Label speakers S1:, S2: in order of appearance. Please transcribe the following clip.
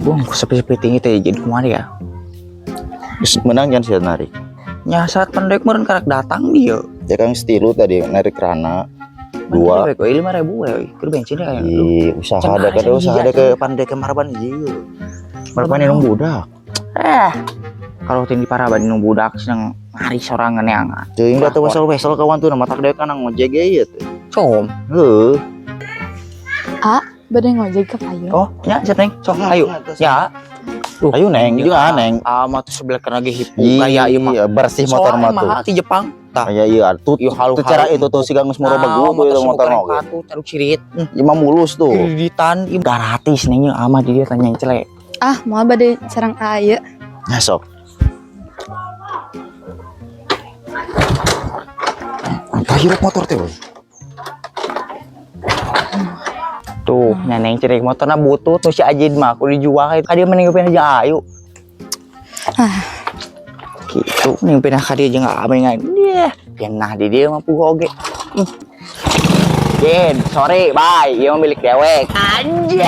S1: Gua sepi-sepi tinggi teh jadi kemana ya?
S2: Terus menang jangan sih narik.
S1: Nya saat pendek meureun karak datang dia.
S2: Ya kan stilu tadi narik rana. Dua.
S1: Kok 5.000 we, keur bensin kayak
S2: Usaha ada ke usaha ada ke pandai ke Maraban ieu. Maraban nu budak.
S1: Kalau tinggi Paraban nu budak seneng hari sorangan yang.
S2: Teuing da teu wesel-wesel kawan tuh matak deuk kana ngojek ieu teh.
S1: Com.
S2: Heuh.
S3: Bade ngojek ke payung.
S1: Oh, nya cenah sok ayo. Ya.
S2: Ayo neng, juga neng.
S1: Mah tuh sebelah kana ge hipu kayak ieu mah.
S2: Iya, bersih motor mah tuh.
S1: Mahal di Jepang. Tah.
S2: Kayak iya tuh.
S1: Halu
S2: Cara itu tuh si Gangus Moro bagus tuh motor oge.
S1: Tuh taruh cirit.
S2: Ima mulus tuh.
S1: Kreditan gratis nengnya ama di dia tanya celek.
S3: Mau bade sareng aya.
S2: Nah, sok. Apa hirup motor teh?
S1: Tuh, nyaneng cerik motorna butut nu si Ajid mah aku dijual ka dia meninggalkeun aja ayu. Gitu, ninggalkeun ka dia jeung amengan. Dia, penah di dia mah puguh oge. Jin, sorry, bye. Ieu mah milik dewek. Anjay.